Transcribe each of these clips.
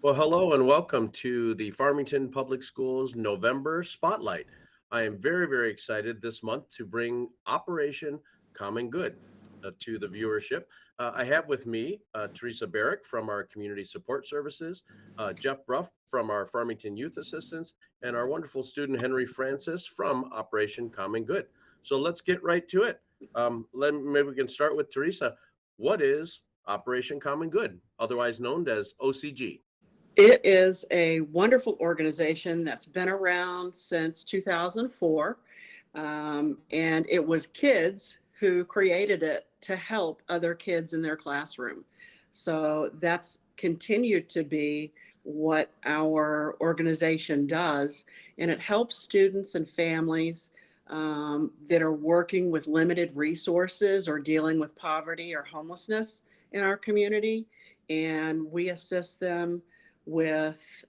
Well, hello and welcome to the Farmington Public Schools November Spotlight. I am very, very excited this month to bring Operation Common Good to the viewership. I have with me Teresa Barrick from our Community Support Services, Jeff Brough from our Farmington Youth Assistance, and our wonderful student Henry Francis from Operation Common Good. So let's get right to it. Maybe we can start with Teresa. What is Operation Common Good, otherwise known as OCG? It is a wonderful organization that's been around since 2004. And it was kids who created it to help other kids in their classroom. So that's continued to be what our organization does. And it helps students and families that are working with limited resources or dealing with poverty or homelessness in our community. And we assist them with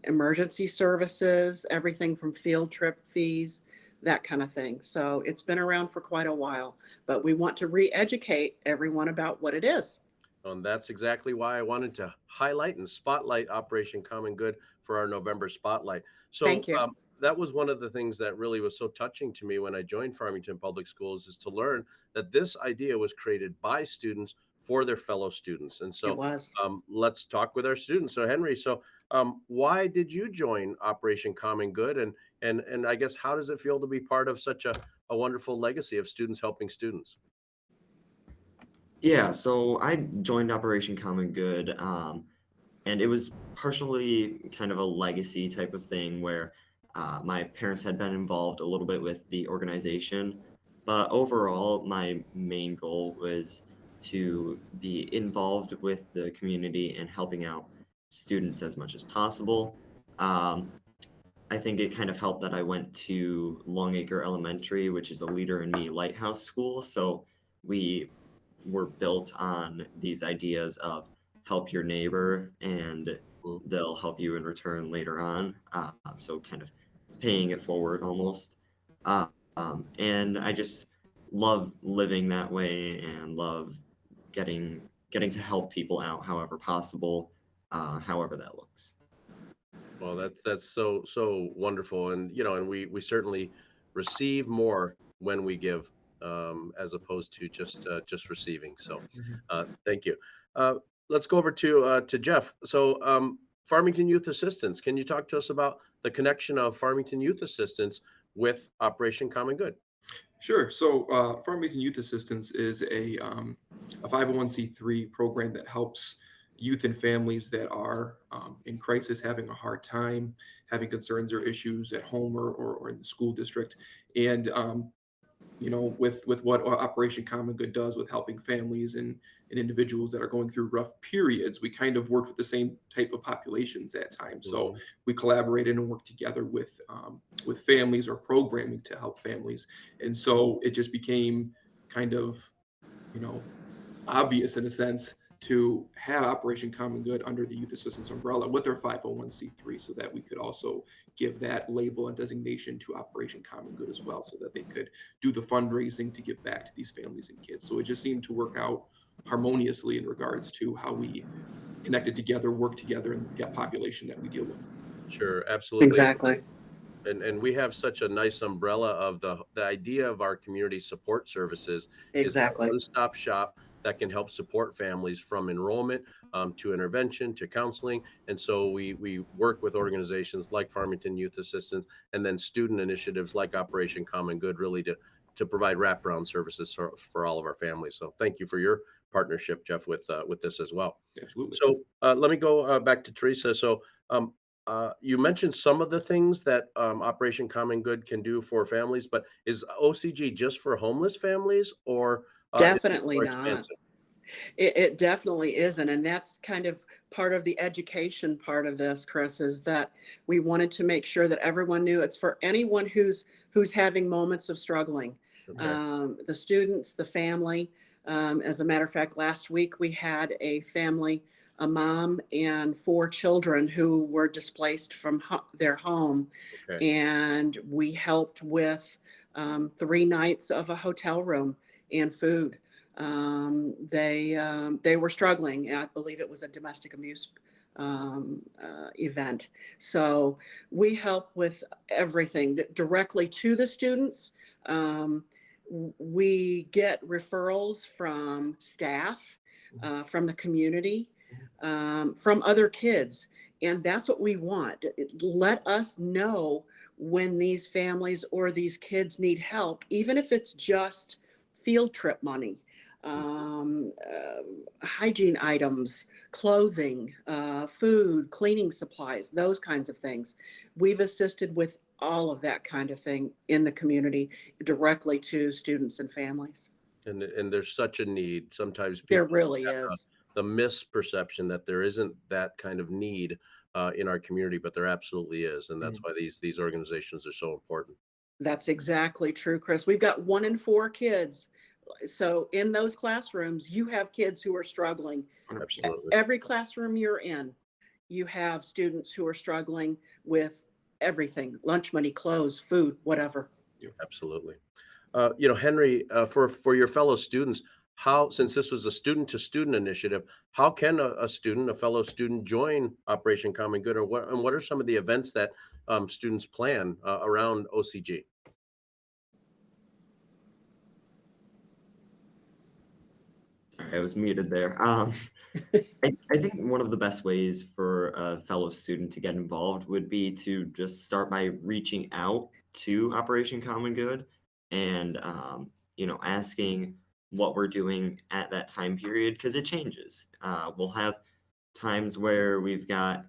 emergency services, everything from field trip fees, that kind of thing. So it's been around for quite a while, but we want to re-educate everyone about what it is. And that's exactly why I wanted to highlight and spotlight Operation Common Good for our November spotlight. So Thank you. that was one of the things that really was so touching to me when I joined Farmington Public Schools is to learn that this idea was created by students for their fellow students. And It so was. let's talk with our students. So Henry, why did you join Operation Common Good, and I guess how does it feel to be part of such a wonderful legacy of students helping students? Yeah, so I joined Operation Common Good, and it was partially kind of a legacy type of thing where my parents had been involved a little bit with the organization. But overall, my main goal was to be involved with the community and helping out students as much as possible. Um, I think it kind of helped that I went to Longacre Elementary, which is a Leader in Me lighthouse school. So we were built on these ideas of help your neighbor and Mm. they'll help you in return later on. So kind of paying it forward almost. Uh, and I just love living that way and love getting to help people out however possible, however that looks. Well, that's so wonderful, and and we certainly receive more when we give, as opposed to just receiving. So, Mhm. thank you. Uh, let's go over to Jeff. So, Farmington Youth Assistance. Can you talk to us about the connection of Farmington Youth Assistance with Operation Common Good? Sure. So, Farmington Youth Assistance is a 501(c)(3) program that helps youth and families that are in crisis, having a hard time, having concerns or issues at home or in the school district. And with what Operation Common Good does with helping families and individuals that are going through rough periods, we kind of work with the same type of populations at times. So Mhm. we collaborated and work together with families or programming to help families, and so it just became kind of you know obvious in a sense to have Operation Common Good under the Youth Assistance umbrella with their 501(c)(3), so that we could also give that label and designation to Operation Common Good as well, so that they could do the fundraising to give back to these families and kids. So it just seemed to work out harmoniously in regards to how we connected together, work together, and get population that we deal with. Sure, absolutely. Exactly. And we have such a nice umbrella of the idea of our community support services is that Exactly. one-stop shop that can help support families from enrollment to intervention to counseling. And so we work with organizations like Farmington Youth Assistance and then student initiatives like Operation Common Good really to provide wraparound services for all of our families. So thank you for your partnership, Jeff, with this as well. Absolutely. So let me go back to Teresa. So you mentioned some of the things that Operation Common Good can do for families, but is OCG just for homeless families, or is it Definitely more not. expansive? It definitely isn't. And that's kind of part of the education part of this, Chris, is that we wanted to make sure that everyone knew it's for anyone who's having moments of struggling. Okay. The students, the family. As a matter of fact, last week we had a family, a mom and four children who were displaced from their home, Okay. and we helped with 3 nights of a hotel room and food. They were struggling. I believe it was a domestic abuse event. So we help with everything directly to the students. We get referrals from staff, from the community, from other kids. And that's what we want. Let us know when these families or these kids need help, even if it's just field trip money, hygiene items, clothing, food, cleaning supplies, those kinds of things. We've assisted with all of that kind of thing in the community directly to students and families. And there's such a need. Sometimes There people really have is. the misperception that there isn't that kind of need in our community, but there absolutely is, and that's Mhm. why these organizations are so important. That's exactly true, Chris. We've got 1 in 4 kids. So in those classrooms, you have kids who are struggling. 100%. Absolutely. Every classroom you're in, you have students who are struggling with everything: lunch money, clothes, food, whatever. Absolutely. Henry, for your fellow students, how, since this was a student to student initiative, how can a fellow student join Operation Common Good, or what are some of the events that students plan around OCG? Sorry, I was muted there. I think one of the best ways for a fellow student to get involved would be to just start by reaching out to Operation Common Good and, asking what we're doing at that time period because it changes. We'll have times where we've got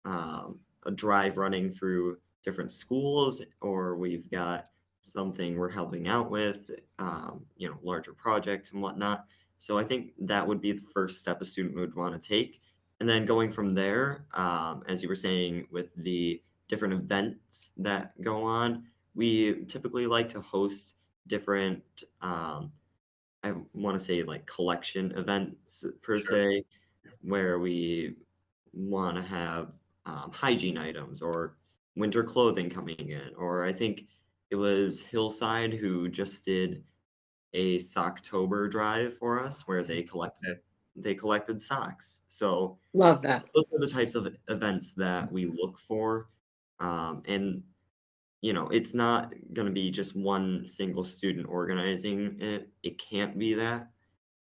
a drive running through different schools, or we've got something we're helping out with, larger projects and whatnot. So I think that would be the first step a student would want to take. And then going from there, as you were saying, with the different events that go on, we typically like to host different, I want to say like collection events per Sure. se, where we want to have hygiene items or winter clothing coming in. Or I think it was Hillside who just did a Socktober drive for us where Okay. they collected socks. So Love that. those are the types of events that we look for. And it's not going to be just one single student organizing it. It can't be that,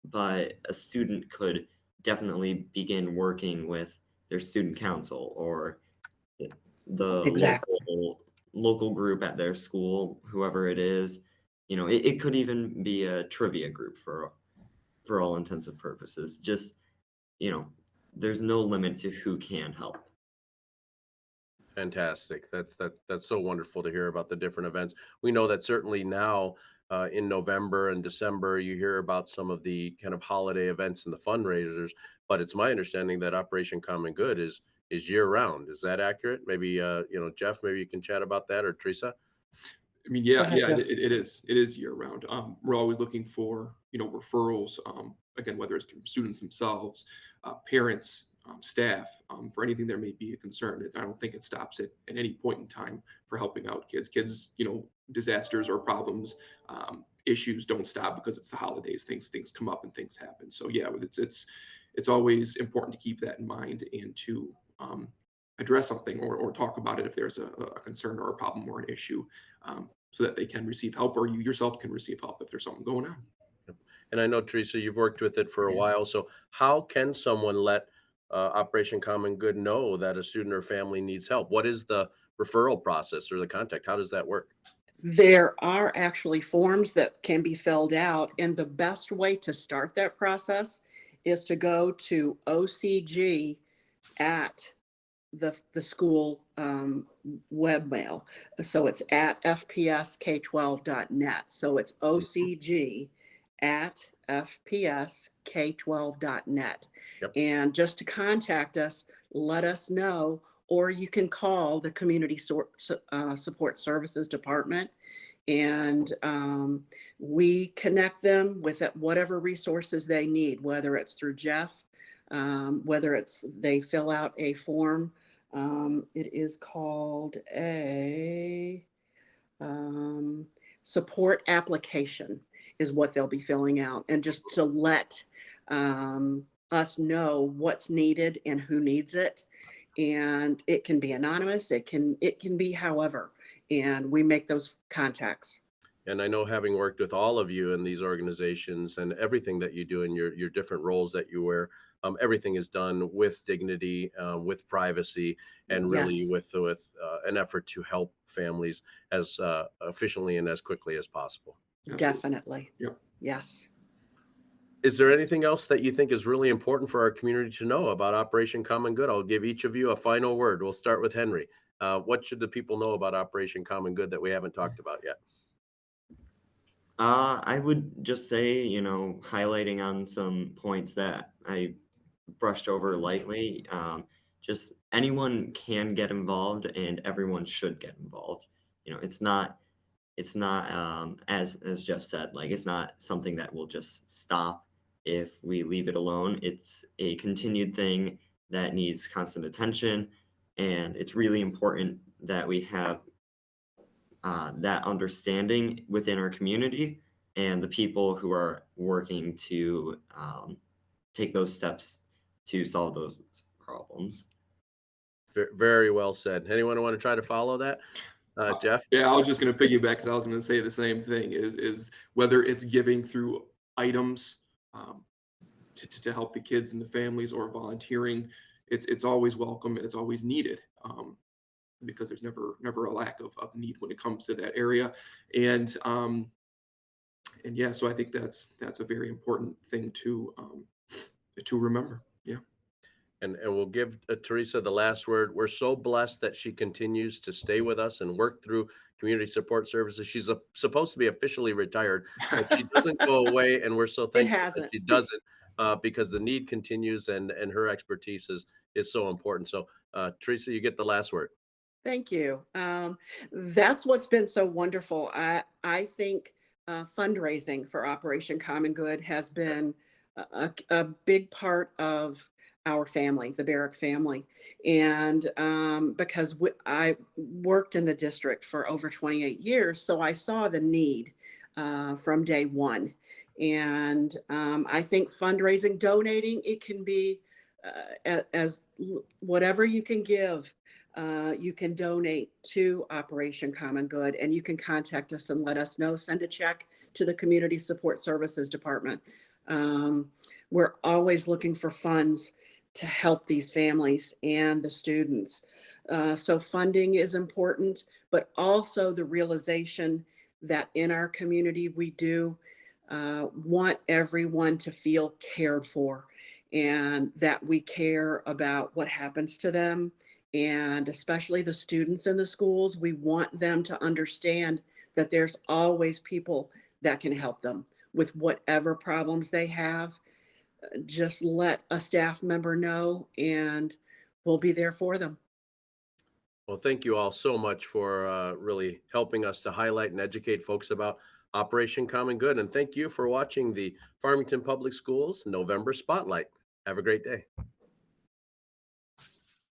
but a student could definitely begin working with their student council or the Exactly. local group at their school, whoever it is. It could even be a trivia group for all intents and purposes. Just, you know, there's no limit to who can help. Fantastic. That's so wonderful to hear about the different events. We know that certainly now in November and December, you hear about some of the kind of holiday events and the fundraisers. But it's my understanding that Operation Common Good is year round. Is that accurate? Maybe Jeff, maybe you can chat about that, or Teresa. I mean, Go yeah, ahead, yeah, Jeff. it is year round. We're always looking for, referrals. Again, whether it's through students themselves, parents, staff, for anything there may be a concern. I don't think it stops at any point in time for helping out kids. Kids, disasters or problems, issues don't stop because it's the holidays. Things come up and things happen. So yeah, it's always important to keep that in mind and to address something or talk about it if there's a concern or a problem or an issue, so that they can receive help or you yourself can receive help if there's something going on. And I know, Teresa, you've worked with it for a while. So how can someone let Operation Common Good know that a student or family needs help? What is the referral process or the contact? How does that work? There are actually forms that can be filled out, and the best way to start that process is to go to OCG at the school webmail. So it's at fpsk12.net. So it's OCG at fpsk12.net. Yep. And just to contact us, let us know, or you can call the Community Support Services Department, and we connect them with whatever resources they need, whether it's through Jeff, whether it's they fill out a form. It is called a support application is what they'll be filling out, and just to let us know what's needed and who needs it. And it can be anonymous, it can be however, and we make those contacts. And I know, having worked with all of you in these organizations and everything that you do in your different roles that you wear, everything is done with dignity, with privacy, and really Yes, with an effort to help families as efficiently and as quickly as possible. Absolutely. definitely. Yep. Yes. Is there anything else that you think is really important for our community to know about Operation Common Good? I'll give each of you a final word. We'll start with Henry. What should the people know about Operation Common Good that we haven't talked about yet? I would just say, highlighting on some points that I brushed over lightly. Just anyone can get involved, and everyone should get involved. It's not as Jeff said, like it's not something that will just stop if we leave it alone. It's a continued thing that needs constant attention, and it's really important that we have that understanding within our community and the people who are working to take those steps to solve those problems. Very well said. Anyone want to try to follow that? Jeff? Yeah, I was just going to piggyback because I was going to say the same thing. Is whether it's giving through items um, to help the kids and the families, or volunteering, it's always welcome and it's always needed, because there's never a lack of need when it comes to that area. And yeah, so I think that's a very important thing to remember. Yeah. And we'll give Teresa the last word. We're so blessed that she continues to stay with us and work through community support services. She's supposed to be officially retired, but she doesn't go away, and we're so It thankful that hasn't. she doesn't, because the need continues, and her expertise is so important. So, Teresa, you get the last word. Thank you. That's what's been so wonderful. I think fundraising for Operation Common Good has been a big part of our family, the Barrick family, and because I worked in the district for over 28 years, so I saw the need from day one. And I think fundraising, donating, it can be as whatever you can give, you can donate to Operation Common Good, and you can contact us and let us know. Send a check to the Community Support Services Department. Um, we're always looking for funds to help these families and the students. So funding is important, but also the realization that in our community we do want everyone to feel cared for, and that we care about what happens to them, and especially the students in the schools. We want them to understand that there's always people that can help them with whatever problems they have. Just let a staff member know, and we'll be there for them. Well, thank you all so much for really helping us to highlight and educate folks about Operation Common Good. And thank you for watching the Farmington Public Schools November Spotlight. Have a great day.